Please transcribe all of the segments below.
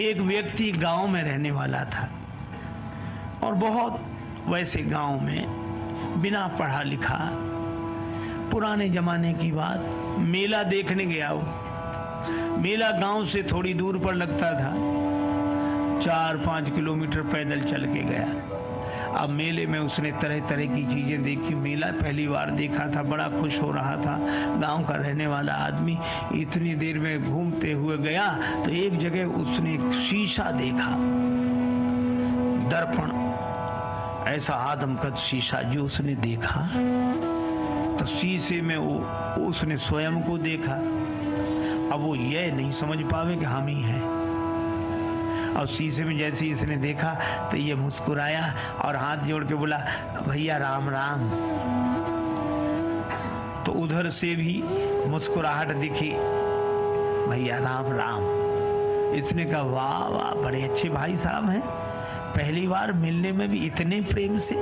एक व्यक्ति गांव में रहने वाला था और बहुत वैसे गांव में बिना पढ़ा लिखा, पुराने जमाने की बात, मेला देखने गया। वो मेला गांव से थोड़ी दूर पर लगता था, 4-5 किलोमीटर पैदल चल के गया। अब मेले में उसने तरह तरह की चीजें देखी। मेला पहली बार देखा था, बड़ा खुश हो रहा था। गांव का रहने वाला आदमी इतनी देर में घूमते हुए गया तो एक जगह उसने एक शीशा देखा, दर्पण, ऐसा आदमकद शीशा जो उसने देखा तो शीशे में उसने स्वयं को देखा। अब वो ये नहीं समझ पावे कि हम ही हैं। और शीशे में जैसे ही इसने देखा तो ये मुस्कुराया और हाथ जोड़ के बोला, भैया राम राम। तो उधर से भी मुस्कुराहट दिखी, भैया राम राम। इसने कहा, वाह वाह, बड़े अच्छे भाई साहब हैं, पहली बार मिलने में भी इतने प्रेम से।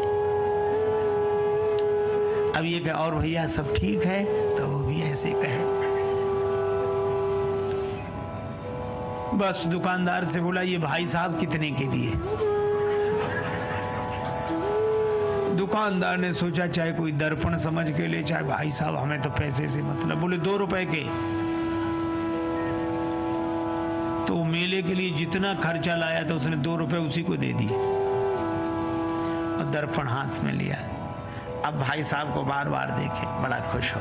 अब ये कहे, और भैया सब ठीक है? तो वो भी ऐसे कहे। बस दुकानदार से बोला, ये भाई साहब कितने के दिए? दुकानदार ने सोचा चाहे कोई दर्पण समझ के ले, चाहे भाई साहब, हमें तो पैसे से मतलब। बोले 2 रुपए के। तो मेले के लिए जितना खर्चा लाया था उसने 2 रुपए उसी को दे दिए और दर्पण हाथ में लिया। अब भाई साहब को बार बार देखे, बड़ा खुश हो।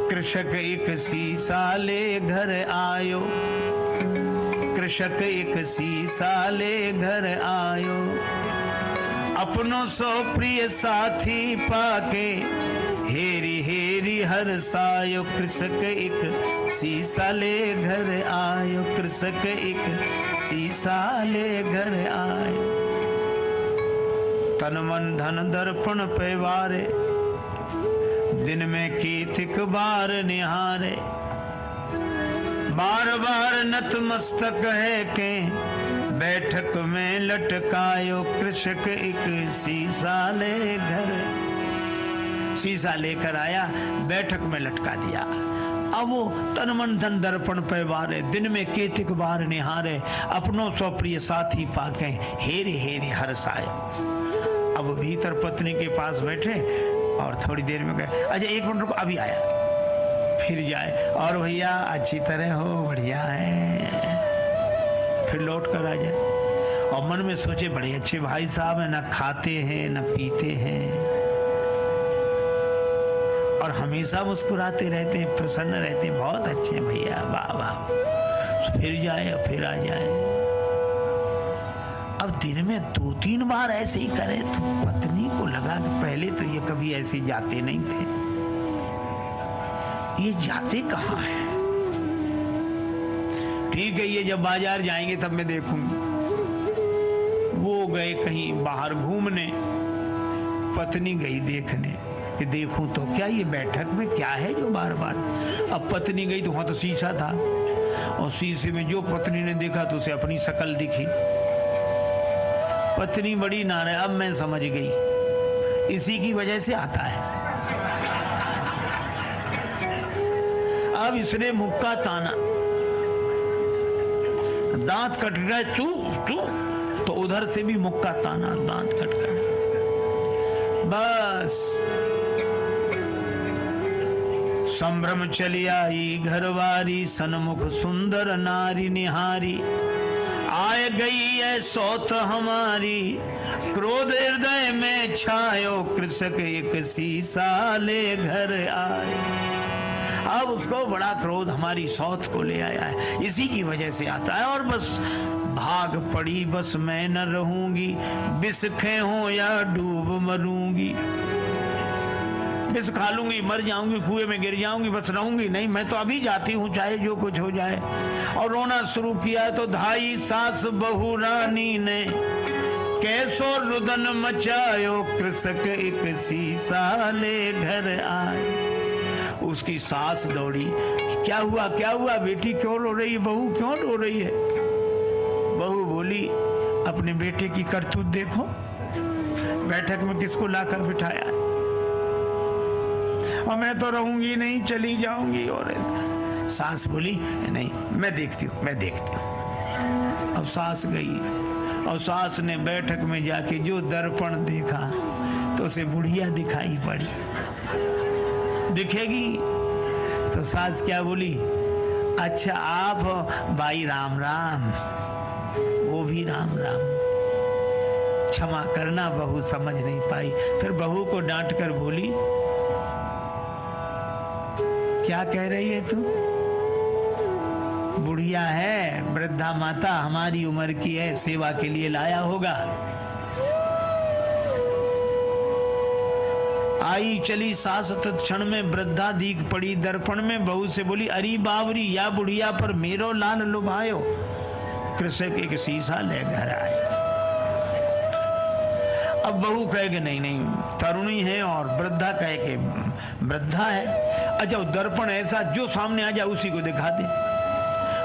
कृषक एक सीसा ले घर आयो, कृषक एक सीसा ले घर आयो, अपनों सो प्रिय साथी पाके हेरी हेरी हर सायो। कृषक एक सीसा ले घर आयो, कृषक एक सीसा ले घर आयो। तन मन धन दर्पण पे वारे, दिन में कीथिक बार निहारे। बार बार नतमस्तक है के बैठक में लटकायो। कृषक एक शीशा ले घर, शीशा लेकर आया, बैठक में लटका दिया। अब वो तन मन धन दर्पण पे वारे, दिन में कीथिक बार निहारे, अपनों सो प्रिय साथी पाके हेरे हेरे हर्षाए। अब भीतर पत्नी के पास बैठे और थोड़ी देर में गए, अच्छा 1 मिनट रुको, अभी आया। फिर जाए, और भैया अच्छी तरह हो, बढ़िया है। फिर लौट कर आ जाए और मन में सोचे, बड़े अच्छे भाई साहब हैं, ना खाते हैं ना पीते हैं और हमेशा मुस्कुराते रहते हैं, प्रसन्न रहते हैं, बहुत अच्छे हैं भैया, वाह वाह। फिर जाए और फिर आ जाए। अब दिन में 2-3 बार ऐसे ही करे तो पत्नी को लगा कि पहले तो ये कभी ऐसे जाते नहीं थे, ये जाते कहाँ हैं? ठीक है, ये जब बाजार जाएंगे तब मैं देखूंगी। वो गए कहीं बाहर घूमने, पत्नी गई देखने कि देखूं तो क्या ये बैठक में क्या है जो बार बार। अब पत्नी गई तो वहां तो शीशा था और शीशे में जो पत्नी ने देखा तो उसे अपनी शक्ल दिखी। पत्नी बड़ी नाराज। अब मैं समझ गई, इसी की वजह से आता है। अब इसने मुक्का ताना, दांत कट गए, चू चू, तो उधर से भी मुक्का ताना, दांत कट गए। बस संभ्रम चली आई घरवारी, सन्मुख सुंदर नारी निहारी। आए गई है सौत हमारी, क्रोध हृदय में छायो। कृषक एक शीशा ले घर आए। अब उसको बड़ा क्रोध हमारी सौत को ले आया है, इसी की वजह से आता है। और बस भाग पड़ी, बस मैं न रहूंगी, विष हूं या डूब मरूंगी। विष खा लूंगी, मर जाऊंगी, कुएं में गिर जाऊंगी, बस रहूंगी नहीं, मैं तो अभी जाती हूँ, चाहे जो कुछ हो जाए। और रोना शुरू किया तो धाई सास बहू रानी ने कैसो रुदन मचायो। कृषक एक शीशा ले घर आए। उसकी सास दौड़ी, क्या हुआ क्या हुआ बेटी, क्यों रो रही है, बहू क्यों रो रही है? बहू बोली, अपने बेटे की करतूत देखो, बैठक में किसको लाकर बिठाया, और मैं तो रहूंगी नहीं, चली जाऊंगी। और सास बोली नहीं मैं देखती हूँ, मैं देखती हूँ। अब सास गई और सास ने बैठक में जाके जो दर्पण देखा तो उसे बुढ़िया दिखाई पड़ी। दिखेगी तो सास क्या बोली, अच्छा आप भाई राम राम। वो भी राम राम। क्षमा करना बहू समझ नहीं पाई। फिर बहू को डांट कर बोली, क्या कह रही है तू? बुढ़िया है, वृद्धा माता, हमारी उम्र की है, सेवा के लिए लाया होगा। आई चली सास तत्क्षण में वृद्धा दीख पड़ी दर्पण में। बहू से बोली, अरी बावरी या बुढ़िया पर मेरो लाल लुभायो। कृषक एक शीशा ले घर आए। अब बहू कहे कि नहीं नहीं तरुणी है, और वृद्धा कहे कि वृद्धा है। अच्छा दर्पण ऐसा जो सामने आ जाए उसी को दिखा दे।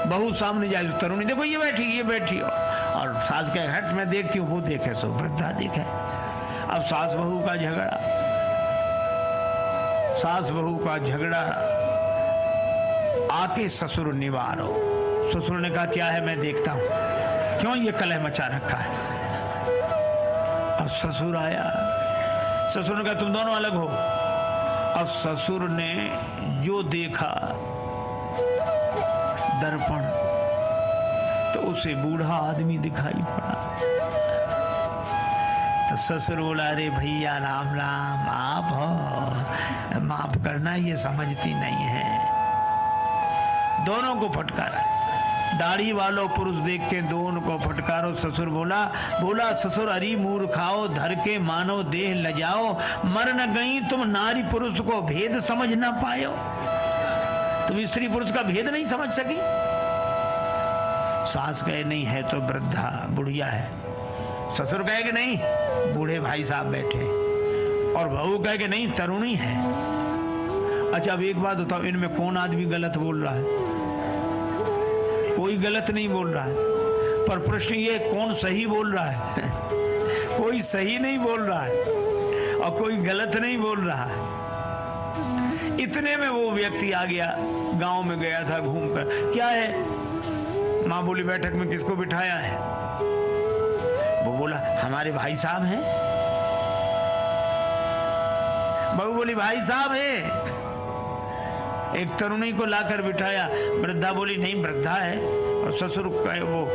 बहू सामने जाए तरुणी, देखो ये बैठी हो, और सास कहे हट मैं देखती हूँ, वो देखे सो वृद्धा देखे। अब सास बहू का झगड़ा आके ससुर निवारो। ससुर ने कहा क्या है मैं देखता हूं, क्यों ये कलह मचा रखा है। अब ससुर आया, ससुर ने कहा तुम दोनों अलग हो। अब ससुर ने जो देखा दर्पण, तो उसे बूढ़ा आदमी दिखाई पड़ा। तो ससुर बोला, अरे भैया राम राम, आप हो, माफ करना, ये समझती नहीं है। दोनों को फटकारा, दाढ़ी वालों पुरुष देख के दोनों को फटकारो। ससुर बोला ससुर, अरी मूर्खाओ, धर के मानो देह लजाओ, मर न गई तुम नारी पुरुष को भेद समझ न पायो। तुम स्त्री पुरुष का भेद नहीं समझ सकी। सास कहे नहीं है तो वृद्धा बुढ़िया है। ससुर कहे कि नहीं बूढ़े भाई साहब बैठे, और बहू कहे कि नहीं तरुणी है। अच्छा अब एक बात बताओ, इनमें कौन आदमी गलत बोल रहा है? कोई गलत नहीं बोल रहा है, पर प्रश्न ये कौन सही बोल रहा है? कोई सही नहीं बोल रहा है और कोई गलत नहीं बोल रहा है। इतने में वो व्यक्ति आ गया, गांव में गया था घूमकर। क्या है? माँ बोली बैठक में किसको बिठाया है? वो बोला हमारे भाई साहब हैं। बहू बोली भाई साहब है। एक तरुणी को लाकर बिठाया। वृद्धा बोली नहीं वृद्धा है, और ससुर कहे, वो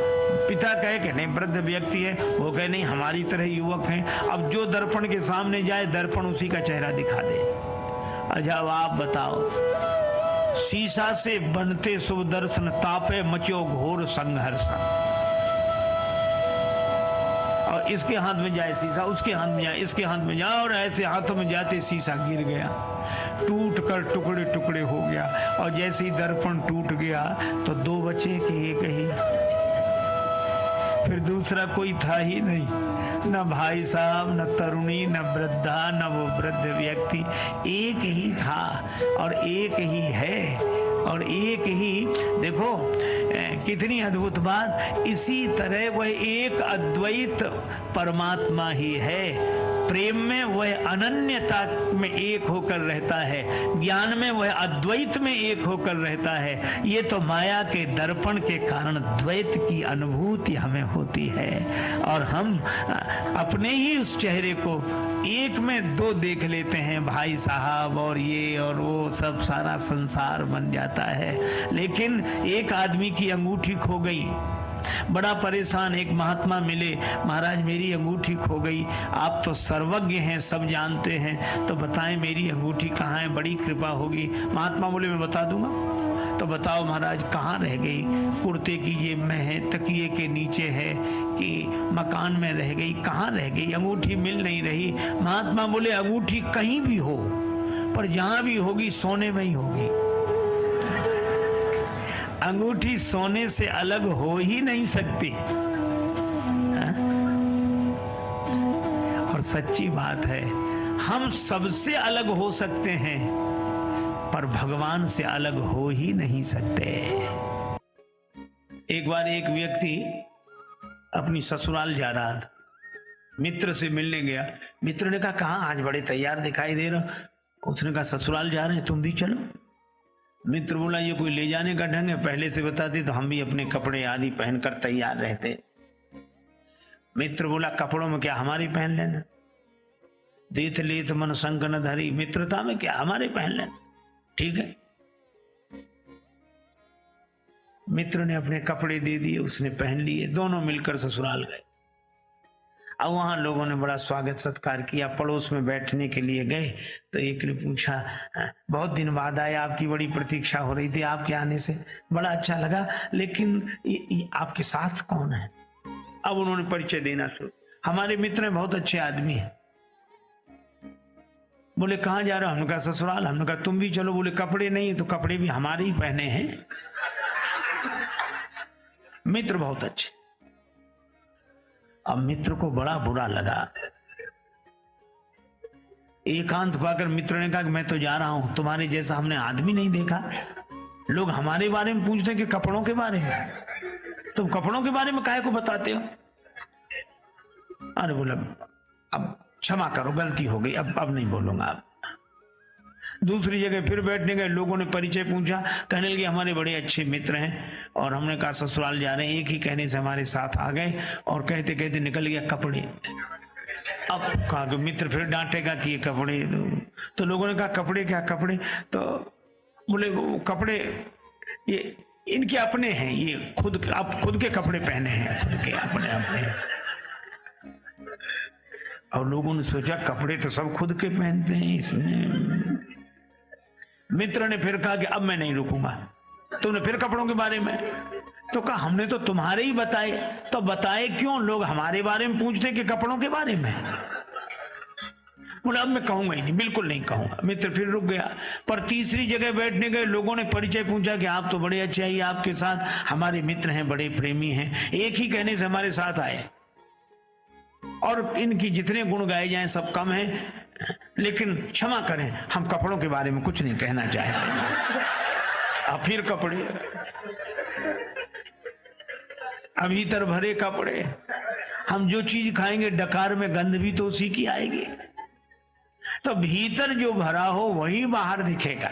पिता कहे कि नहीं वृद्ध व्यक्ति है। वो कहे नहीं हमारी तरह युवक हैं। अब जो दर्पण के सामने जाए दर्पण उसी का चेहरा दिखा दे। अच्छा अब आप बताओ, शीशा से बनते शुभ दर्शन, तापे मचो घोर संघर्ष। और इसके हाथ में जाए शीशा, उसके हाथ में जाए, इसके हाथ में जाए, और ऐसे हाथों में जाते शीशा गिर गया, टूट कर टुकड़े टुकड़े हो गया। और जैसे ही दर्पण टूट गया तो दो बचे कि एक ही। फिर दूसरा कोई था ही नहीं, न भाई साहब, न तरुणी, न वृद्धा, न वो वृद्ध व्यक्ति। एक ही था और एक ही है और एक ही। देखो कितनी अद्भुत बात। इसी तरह वह एक अद्वैत परमात्मा ही है। प्रेम में वह अनन्यता में एक होकर रहता है, ज्ञान में वह अद्वैत में एक होकर रहता है। ये तो माया के दर्पण के कारण द्वैत की अनुभूति हमें होती है, और हम अपने ही उस चेहरे को एक में दो देख लेते हैं, भाई साहब और ये और वो, सब सारा संसार बन जाता है। लेकिन एक आदमी की अंगूठी खो गई, बड़ा परेशान। एक महात्मा मिले, महाराज मेरी अंगूठी खो गई, आप तो सर्वज्ञ हैं, सब जानते हैं, तो बताएं मेरी अंगूठी कहाँ है, बड़ी कृपा होगी। महात्मा बोले मैं बता दूंगा। तो बताओ महाराज कहाँ रह गई? कुर्ते की जेब में है, तकिए के नीचे है, कि मकान में रह गई, कहाँ रह गई? अंगूठी मिल नहीं रही। महात्मा बोले अंगूठी कहीं भी हो, पर जहां भी होगी सोने में ही होगी। अंगूठी सोने से अलग हो ही नहीं सकती। और सच्ची बात है, हम सबसे अलग हो सकते हैं पर भगवान से अलग हो ही नहीं सकते। एक बार एक व्यक्ति अपनी ससुराल जा रहा था, मित्र से मिलने गया। मित्र ने कहा कहाँ आज बड़े तैयार दिखाई दे रहा। उसने कहा ससुराल जा रहे हैं, तुम भी चलो। मित्र बोला ये कोई ले जाने का ढंग है, पहले से बताते तो हम भी अपने कपड़े आदि पहनकर तैयार रहते। मित्र बोला कपड़ों में क्या हमारी पहन लेना, देत लेत मन संग न धरी, मित्रता में क्या हमारे पहन लेना, ठीक है। मित्र ने अपने कपड़े दे दिए, उसने पहन लिए, दोनों मिलकर ससुराल गए। अब वहां लोगों ने बड़ा स्वागत सत्कार किया। पड़ोस में बैठने के लिए गए तो एक ने पूछा बहुत दिन बाद आए, आपकी बड़ी प्रतीक्षा हो रही थी, आपके आने से बड़ा अच्छा लगा, लेकिन ये आपके साथ कौन है? अब उन्होंने परिचय देना शुरू, हमारे मित्र हैं, बहुत अच्छे आदमी हैं। बोले कहां जा रहे हो? हमने कहा ससुराल। हमने कहा तुम भी चलो। बोले कपड़े नहीं है तो कपड़े भी हमारे ही पहने हैं। मित्र बहुत अच्छे। अब मित्र को बड़ा बुरा लगा, एकांत पाकर मित्र ने कहा कि मैं तो जा रहा हूं, तुम्हारे जैसा हमने आदमी नहीं देखा। लोग हमारे बारे में पूछते हैं कि कपड़ों के बारे में, तुम कपड़ों के बारे में काहे को बताते हो? अरे बोला अब क्षमा करो, गलती हो गई, अब नहीं बोलूंगा। अब दूसरी जगह फिर बैठने गए, लोगों ने परिचय पूछा, कहने लगे हमारे बड़े अच्छे मित्र हैं, और हमने कहा ससुराल जा रहे हैं। एक ही कहने से हमारे साथ आ गए और कहते कहते निकल गया कपड़े। अब कहा कि मित्र फिर डांटेगा कि ये कपड़े, तो लोगों ने कहा कपड़े क्या कपड़े? तो बोले कपड़े ये इनके अपने हैं, ये खुद आप खुद के कपड़े पहने हैं, खुद के अपने अपने। और लोगों ने सोचा कपड़े तो सब खुद के पहनते हैं इसमें। मित्र ने फिर कहा कि अब मैं नहीं रुकूंगा, तुमने फिर कपड़ों के बारे में तो कहा हमने तो तुम्हारे ही बताए। तो बताए क्यों? लोग हमारे बारे में पूछते कि कपड़ों के बारे में। बोला अब मैं कहूंगा ही नहीं, बिल्कुल नहीं कहूंगा। मित्र फिर रुक गया। पर तीसरी जगह बैठने गए, लोगों ने परिचय पूछा कि आप तो बड़े अच्छे हैं, आपके साथ हमारे मित्र हैं, बड़े प्रेमी हैं, एक ही कहने से हमारे साथ आए, और इनकी जितने गुण गाए जाएं सब कम हैं, लेकिन क्षमा करें हम कपड़ों के बारे में कुछ नहीं कहना चाहते। अब फिर कपड़े, अब भीतर भरे कपड़े। हम जो चीज खाएंगे डकार में गंध भी तो उसी की आएगी, तो भीतर जो भरा हो वही बाहर दिखेगा।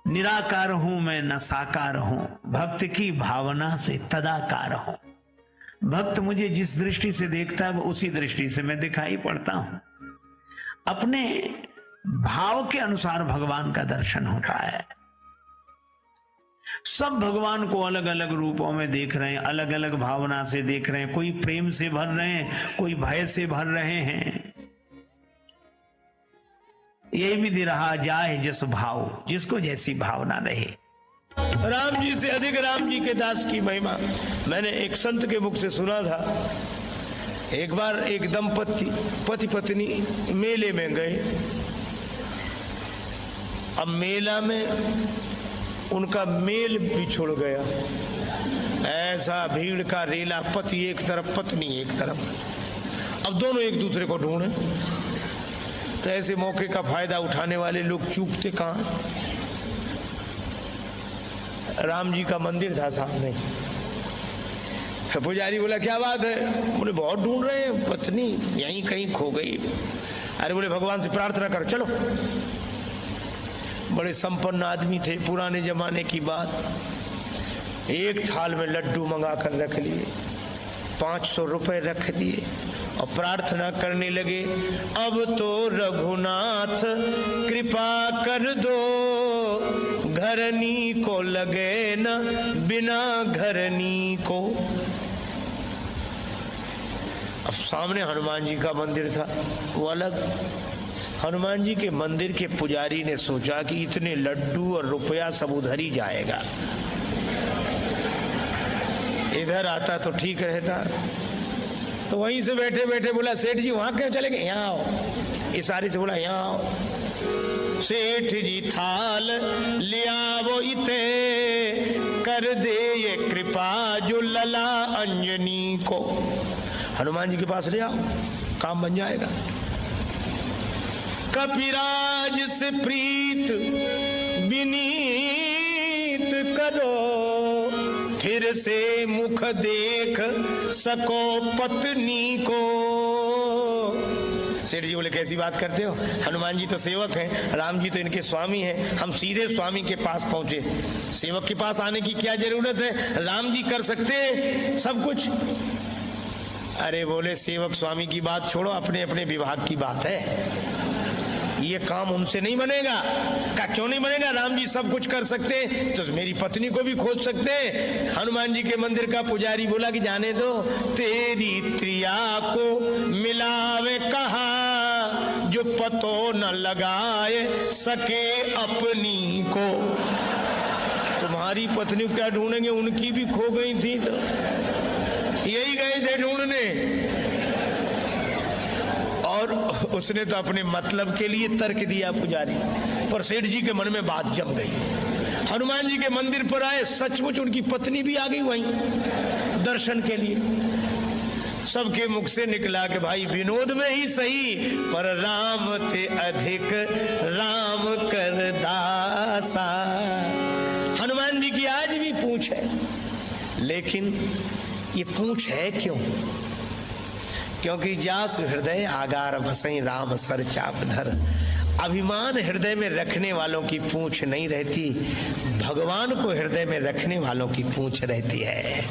निराकार हूं मैं न साकार हूं, भक्त की भावना से तदाकार हूं। भक्त मुझे जिस दृष्टि से देखता है वो उसी दृष्टि से मैं दिखाई पड़ता हूं। अपने भाव के अनुसार भगवान का दर्शन होता है। सब भगवान को अलग अलग रूपों में देख रहे हैं, अलग अलग भावना से देख रहे हैं। कोई प्रेम से भर रहे हैं, कोई भय से भर रहे हैं। यही विधि रहा जाए जिस भाव, जिसको जैसी भावना रहे। राम जी से अधिक राम जी के दास की महिमा मैंने एक संत के मुख से सुना था। एक बार एक दंपति पति पत्नी मेले में गए। अब मेला में उनका मेल बिछुड़ गया, ऐसा भीड़ का रेला, पति एक तरफ पत्नी एक तरफ। अब दोनों एक दूसरे को ढूंढे, तो ऐसे मौके का फायदा उठाने वाले लोग चूकते कहां। राम जी का मंदिर था सामने। पुजारी बोला क्या बात है? बोले बहुत ढूंढ रहे हैं, पत्नी यहीं कहीं खो गई। अरे बोले भगवान से प्रार्थना कर चलो। बड़े संपन्न आदमी थे, पुराने जमाने की बात। एक थाल में लड्डू मंगा कर रख लिए, 500 रुपए रख दिए और प्रार्थना करने लगे, अब तो रघुनाथ कृपा कर दो, घरनी को लगे न बिना घरनी को। अब सामने हनुमान जी का मंदिर था, वो अलग। हनुमान जी के मंदिर के पुजारी ने सोचा कि इतने लड्डू और रुपया सब उधर ही जाएगा, इधर आता तो ठीक रहता। तो वहीं से बैठे बैठे बोला सेठ जी वहां क्यों चले गए, यहाँ आओ। इशारे से बोला यहाँ आओ। सेठ जी थाल लिया वो इते, कर दे ये कृपा जो लला अंजनी को। हनुमान जी के पास ले आओ, काम बन जाएगा। कपिराज से प्रीत विनीत करो, फिर से मुख देख सको पत्नी को। सेठ जी बोले कैसी बात करते हो, हनुमान जी तो सेवक हैं, राम जी तो इनके स्वामी हैं, हम सीधे स्वामी के पास पहुंचे। सेवक के पास आने की क्या जरूरत है, राम जी कर सकते हैं सब कुछ। अरे बोले सेवक स्वामी की बात छोड़ो, अपने अपने विभाग की बात है, ये काम उनसे नहीं बनेगा। क्या क्यों नहीं बनेगा, राम जी सब कुछ कर सकते हैं तो मेरी पत्नी को भी खोज सकते हैं। हनुमान जी के मंदिर का पुजारी बोला कि जाने दो, तेरी त्रिया को मिलावे कहा, जो पतो न लगाए सके अपनी को। तुम्हारी पत्नी को क्या ढूंढेंगे, उनकी भी खो गई थी तो यही गए थे ढूंढने। और उसने तो अपने मतलब के लिए तर्क दिया पुजारी, पर सेठ जी के मन में बात जम गई। हनुमान जी के मंदिर पर आए, सचमुच उनकी पत्नी भी आ गई वहीं दर्शन के लिए। सबके मुख से निकला कि भाई विनोद में ही सही, पर राम ते अधिक राम कर दासा। हनुमान जी की आज भी पूंछ है, लेकिन ये पूंछ है क्यों? क्योंकि जासु हृदय आगार बसई राम सर चाप धर। अभिमान हृदय में रखने वालों की पूंछ नहीं रहती, भगवान को हृदय में रखने वालों की पूंछ रहती है।